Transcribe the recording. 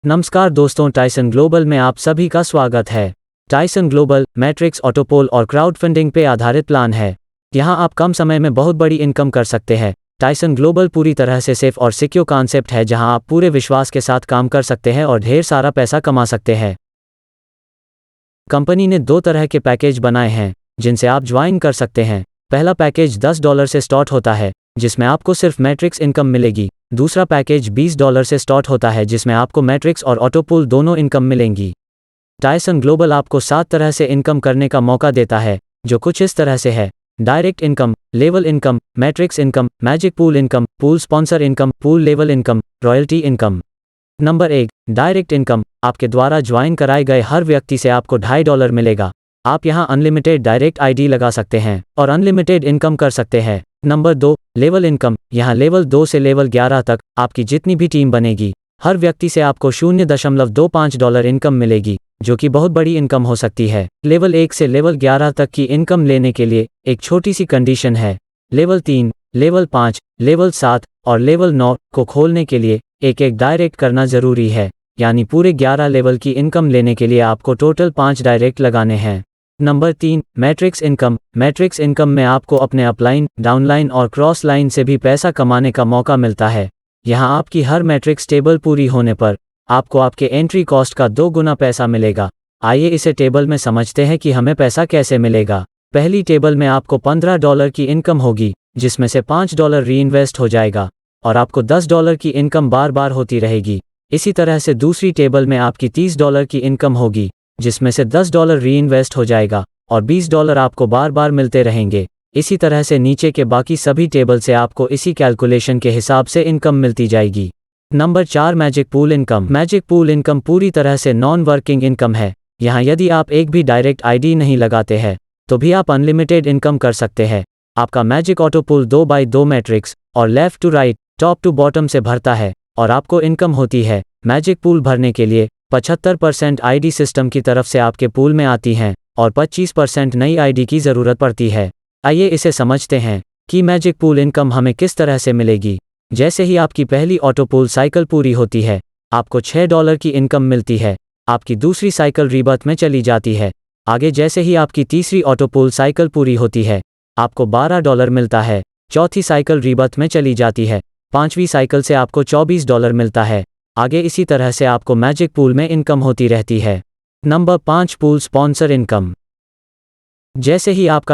नमस्कार दोस्तों, Tyson global में आप सभी का स्वागत है। टाइसन ग्लोबल मैट्रिक्स, ऑटोपोल और क्राउड फंडिंग पे आधारित प्लान है। यहाँ आप कम समय में बहुत बड़ी इनकम कर सकते हैं। टाइसन ग्लोबल पूरी तरह से सेफ और सिक्योर कॉन्सेप्ट है, जहाँ आप पूरे विश्वास के साथ काम कर सकते हैं और ढेर सारा पैसा कमा सकते हैं। कंपनी ने 2 तरह के पैकेज बनाए हैं जिनसे आप ज्वाइन कर सकते हैं। पहला पैकेज $10 से स्टार्ट होता है, जिसमें आपको सिर्फ मैट्रिक्स इनकम मिलेगी। दूसरा पैकेज $20 से स्टार्ट होता है, जिसमें आपको मैट्रिक्स और ऑटोपूल दोनों इनकम मिलेंगी। टाइसन ग्लोबल आपको 7 तरह से इनकम करने का मौका देता है, जो कुछ इस तरह से है: direct income, level income, matrix income, magic pool income, pool sponsor income, pool level income, royalty income. Number 1, direct income. आपके द्वारा ज्वाइन कराए गए हर व्यक्ति से आपको $2.5 मिलेगा। आप यहां अनलिमिटेड डायरेक्ट आईडी लगा सकते हैं और अनलिमिटेड इनकम कर सकते हैं। Number 2, level income. यहां लेवल 2 से लेवल 11 तक आपकी जितनी भी टीम बनेगी, हर व्यक्ति से आपको $0.25 इनकम मिलेगी, जो कि बहुत बड़ी इनकम हो सकती है। लेवल 1 से लेवल 11 तक की इनकम लेने के लिए एक छोटी सी कंडीशन है। लेवल 3, लेवल 5, लेवल 7 और लेवल 9 को खोलने के लिए एक डायरेक्ट करना जरूरी है। यानी पूरे 11 लेवल की इनकम लेने के लिए आपको टोटल 5 डायरेक्ट लगाने हैं। Number 3, matrix income. Matrix income में आपको अपने अपलाइन, डाउनलाइन और क्रॉस लाइन से भी पैसा कमाने का मौका मिलता है। यहाँ आपकी हर मैट्रिक्स टेबल पूरी होने पर आपको आपके एंट्री कॉस्ट का 2 गुना पैसा मिलेगा। आइए इसे टेबल में समझते हैं कि हमें पैसा कैसे मिलेगा। पहली टेबल में आपको $15 की इनकम होगी, जिसमें से $5 री इन्वेस्ट हो जाएगा और आपको $10 की इनकम बार बार होती रहेगी। इसी तरह से दूसरी टेबल में आपकी $30 की इनकम होगी, जिसमें से $10 री इन्वेस्ट हो जाएगा और $20 आपको बार बार मिलते रहेंगे। इसी तरह से नीचे के बाकी सभी टेबल से आपको इसी कैलकुलेशन के हिसाब से इनकम मिलती जाएगी। Number 4, magic pool income. Magic pool income पूरी तरह से नॉन वर्किंग इनकम है। यहाँ यदि आप एक भी डायरेक्ट आईडी नहीं लगाते हैं तो भी आप अनलिमिटेड इनकम कर सकते हैं। आपका magic autofill 2x2 matrix और left to right, top to bottom से भरता है और आपको इनकम होती है। मैजिक पूल भरने के लिए 75% आईडी सिस्टम की तरफ से आपके पूल में आती हैं और 25% नई आईडी की ज़रूरत पड़ती है। आइए इसे समझते हैं कि मैजिक पूल इनकम हमें किस तरह से मिलेगी। जैसे ही आपकी पहली ऑटो पूल साइकिल पूरी होती है, आपको $6 की इनकम मिलती है। आपकी दूसरी साइकिल रीबर्थ में चली जाती है। आगे जैसे ही आपकी तीसरी ऑटो पूल साइकिल पूरी होती है, आपको $12 मिलता है। चौथी साइकिल रीबर्थ में चली जाती है। 5वीं साइकिल से आपको $24 मिलता है। आगे इसी तरह से आपको मैजिक पूल में इनकम होती रहती है। Number 5, pool sponsor income. जैसे ही आपका